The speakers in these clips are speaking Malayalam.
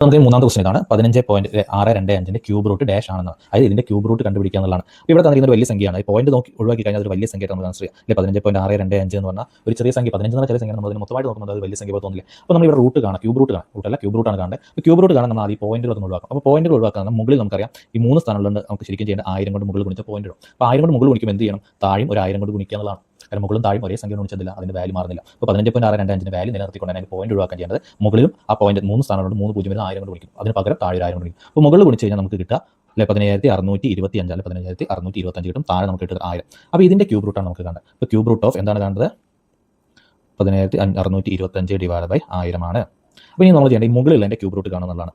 നമുക്ക് മൂന്നാമത്തെ ക്വസ്റ്റൻ ഇതാണ് 15.625 ക്യൂബ് റൂട്ട് ഡാഷ് ആണെന്ന്. അതായത് ഇതിന്റെ ക്യൂബ് റൂട്ട് കണ്ടുപിടിക്കുക എന്നുള്ളതാണ്. അപ്പോൾ ഇവിടെ തന്നിരിക്കുന്ന ഒരു വലിയ സംഖ്യയാണ്. ഈ പോയിന്റ് നോക്കി ഒഴിവാക്കി കഴിഞ്ഞാൽ ഒരു വലിയ സംഖ്യ നമ്മൾ കൺസിഡർ ചെയ്യാം. അല്ലെ 15.625 എന്ന് പറഞ്ഞാൽ ഒരു ചെറിയ സംഖ്യ, 15 എന്ന ചെറിയ സംഖ്യ നമ്മൾ അതിന് മൊത്തമായിട്ട് നോക്കുമ്പോൾ അത് വലിയ സംഖ്യ പോലെ തോന്നില്ല. അപ്പോൾ നമ്മൾ ഇവിടെ റൂട്ട് കാണാം, ക്യൂബ് റൂട്ട് കാണാം, റൂട്ടല്ല ക്യൂബ് റൂട്ടാണ് കാണേണ്ടത്. അപ്പോൾ ക്യൂബ് റൂട്ട് കാണാൻ നമ്മൾ ആദ്യം പോയിന്റുകൾ ഒന്ന് ഒഴിവാക്കാം. അപ്പോൾ പോയിന്റുകൾ ഒഴിവാക്കാൻ മുകളിൽ നമുക്കറിയാം ഈ 3 സ്ഥാനങ്ങളുണ്ട്. നമുക്ക് ശരിക്കും ചെയ്യേണ്ട 1000 കൊണ്ട് മുകളിൽ ഗുണിച്ച പോയിന്റ് ഇടും. അപ്പോൾ 1000 കൊണ്ട് മുകളിൽ ഗുണിക്കുമ്പോൾ എന്ത് ചെയ്യണം? താഴെയും ഒരു 1000 കൊണ്ട് ഗുണിക്കുക എന്നുള്ളതാണ്. കാരണം മുകളിലും താഴെയും ഒരേ സംഖ്യ ഗുണിച്ചതില്ല, അതിന്റെ വാല്യൂ മാറുന്നില്ല. അപ്പോൾ 15.625 വാല്യൂ നിലനിർത്തിക്കൊണ്ട് അതിന് പോയിന്റ് ഒഴിവാക്കാൻ ചെയ്യേണ്ടത് മുകളിലും ആ പോയിന്റ് 3 സ്ഥാനങ്ങളുണ്ട്, 3 പൂജ്യം വരുന്ന 1000 കൊണ്ട് ഗുണിക്കും. അതിന് പകരം താഴെ 1000 കൊണ്ട് ഗുണിക്കും. അപ്പോൾ മുകളിൽ ഗുണിച്ച് കഴിഞ്ഞാൽ നമുക്ക് കിട്ടുക 17,625 അല്ലെ 17,625 കിട്ടും. താഴെ നമുക്ക് കിട്ടുന്നത് 1000. അപ്പോൾ ഇതിന്റെ ക്യൂബ് റൂട്ടാണ് നമുക്ക് കാണേണ്ടത്. അപ്പോൾ ക്യൂബ് റൂട്ട് ഓഫ് എന്താണ് കാണേണ്ടത്? 17,625 ഡിവൈഡ് ബൈ 1000 ആണ്. അപ്പോൾ ഇനി നമ്മൾ ചെയ്യേണ്ടത് ഈ മുകളിലുള്ള എൻ്റെ ക്യൂബ് റൂട്ട് കാണുന്നതാണ്.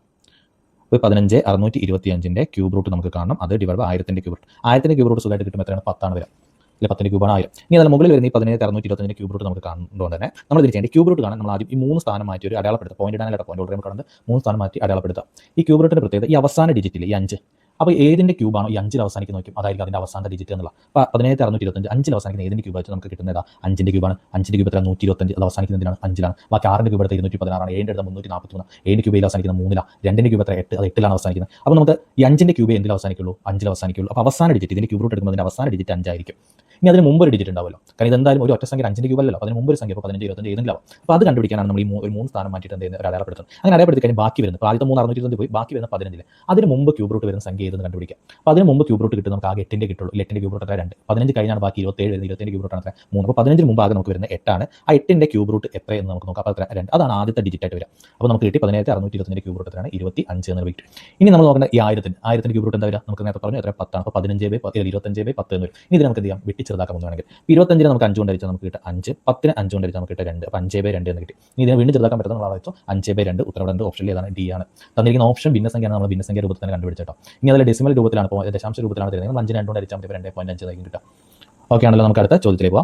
അപ്പോൾ 15,625 ക്യൂബ് റൂട്ട് നമുക്ക് കാണണം. അത് divide by 1000 cube root. 1000 cube root സുഖമായിട്ട് കിട്ടും. എത്രയാണ്? 10 ആണ് വരിക. അല്ലെ 10 ക്യൂബാണ് 1000. ഇനി അതിന് മുകളിൽ വരുന്ന ഈ 17,625 ക്യൂബ് റൂട്ട് നമുക്ക് കാണുന്നതുകൊണ്ട് തന്നെ നമ്മൾ ഇത് ചെയ്യേണ്ടത് ക്യൂബ് റൂട്ട് കാണാൻ നമ്മൾ ആദ്യം ഈ 3 സ്ഥാനം മാറ്റി ഒരു അടയാളപ്പെടുത്തുക. പോയിന്റ് ഇടാനുള്ള പോയിന്റ് ഓൾറെഡി കാണുന്നത് 3 സ്ഥാനം മാറ്റി അടയാളപ്പെടുത്തുക. ഈ ക്യൂബ് റൂട്ടിന്റെ പ്രത്യേകത ഈ അവസാന ഡിജിറ്റിൽ ഈ 5. അപ്പോൾ ഏതിന്റെ ക്യൂബാണോ ഈ 5ൽ അവസാനിക്കുന്ന നോക്കും അതായിരിക്കും അതിന്റെ അവസാന ഡിജിറ്റ് എന്നുള്ള. അപ്പോൾ 17,625 5ൽ അവസാനിക്കുന്ന ഏതിന്റെ ക്യൂബ് വെച്ച് നമുക്ക് കിട്ടുന്നത് 5ന്റെ ക്യൂബാണ്. 5ന്റെ ക്യൂബ് എത്ര? 125. അത് അവസാനിക്കുന്നതിനാണ് 5ലാണ്. ബാക്കി 6ന്റെ ക്യൂബ് എടുത്ത് 216 ആണ്. 7ന്റെ എടുത്ത് 343. 7ന്റെ ക്യൂബിൽ അവസാനിക്കുന്ന 3ലാണ്. 2ന്റെ ക്യൂബ് എത്ര? 8. അത് 8ലാണ് അവസാനിക്കുന്നത്. അപ്പോൾ നമുക്ക് ഈ 5ന്റെ ക്യൂബ് എന്തിൽ അവസാനിക്കുള്ളൂ? 5ൽ അവസാനിക്കുള്ളൂ. അപ്പോൾ അവസാന ഡിജിറ്റ് ഇതിന്റെ ക്യൂബ് റൂട്ട് എടുക്കുമ്പോൾ അതിന്റെ അവസാന ഡിജിറ്റ് 5 ആയിരിക്കും. ഇനി അതിന് മുമ്പ് ഒരു ഡിജിറ്റ് ഉണ്ടാവുമല്ലോ. കാരണം ഇതെന്തായാലും ഒരു ഒറ്റ സംഖ്യ 5ന്റെ ക്യൂബ് അല്ലല്ലോ. അതിന് മുമ്പ് ഒരു സംഖ്യ 15, 25 ഏതെങ്കിലും. അപ്പോൾ അത് കണ്ടുപിടിക്കാനാണ് നമ്മൾ ഈ 3 സ്ഥാനം മാറ്റിയിട്ട് എന്ത് ചെയ്യുന്നത്? ഒരു അടയാളപ്പെടുത്തുന്നത്. അങ്ങനെ അടയാളപ്പെടുത്തി കഴിഞ്ഞാൽ ബാക്കി വരുന്നത് ആദ്യത്തെ 3 625 പോയി ബാക്കി വരുന്ന 15. അതിന് മുമ്പ് ക്യൂബ് റൂട്ട് വരുന്ന സംഖ്യ ഏതെന്ന് കണ്ടുപിടിക്കാം. അപ്പോൾ അതിന് മുമ്പ് ക്യൂബ് റൂട്ട് കിട്ടും നമുക്ക് ആകെ 8ന്റെ കിട്ടുള്ളൂ. 8ന്റെ ക്യൂബ് റൂട്ട് എത്ര? 2. 15 കഴിഞ്ഞാണ് ബാക്കി 27 വരുന്നത്. 20ന്റെ ക്യൂബ് റൂട്ട് ആണ് എത്ര? 3. അപ്പോൾ 15ന് മുമ്പ് ആകെ നമുക്ക് വരുന്നത് 8 ആണ്. ആ 8ന്റെ ക്യൂബ് റൂട്ട് എത്ര എന്ന് നമുക്ക് നോക്കാം. അപ്പോൾ എത്ര? 2. അതാണ് ആദ്യത്തെ ഡിജിറ്റ് ആയിട്ട് വരിക. അപ്പോൾ നമുക്ക് കിട്ടി 17,625 ക്യൂബ് റൂട്ട് എത്രയാണ്? 25 എന്ന് കിട്ടും. ഇനി നമ്മൾ നോക്കേണ്ട ഈ 1000ന്റെ ക്യൂബ് റൂട്ട് എന്താ വരിക? നമുക്ക് നേരത്തെ പറഞ്ഞു എത്ര? 10 ആണ്. അപ്പോൾ 15/10 എന്ന് വരും. ഇനി ഇത് നമുക്ക് എന്ത് ചെയ്യാം? വെട്ടി ചെറുതാക്കാൻ വേണമെങ്കിൽ 25ന് നമുക്ക് 5 കൊണ്ട് അടിച്ചാൽ നമുക്ക് കിട്ടും 5. 10ന് 5 കൊണ്ട് അടിച്ചാൽ നമുക്ക് കിട്ടും 2. അപ്പോൾ 5/2 എന്ന് കിട്ടി. ഇനി ഇതിനെ വീണ്ടും ചെറുതാക്കാൻ പറ്റുന്ന നമ്മൾ വെച്ചോ 5/2. ഉത്തരം രണ്ട് ഓപ്ഷനിൽ ഏതാണ്? ഡി ആണ്. തന്നിരിക്കുന്ന ഓപ്ഷൻ ഭിന്നസംഖ്യയാണ്. നമ്മൾ ഭിന്നസംഖ്യ രൂപത്തിൽ തന്നെ കണ്ടുപിടിച്ചോ. ഇനി അതിൽ ഡെസിമൽ രൂപത്തിലാണ്, ദശാംശ രൂപത്തിലാണ് തരുന്നത്. 5നെ 2 കൊണ്ട് അടിച്ചാൽ 2.5 ആയിരിക്കും കിട്ടുക. ഓക്കെ ആണല്ലോ. നമുക്ക് അടുത്ത ചോദ്യത്തിലേക്ക് പോകാം.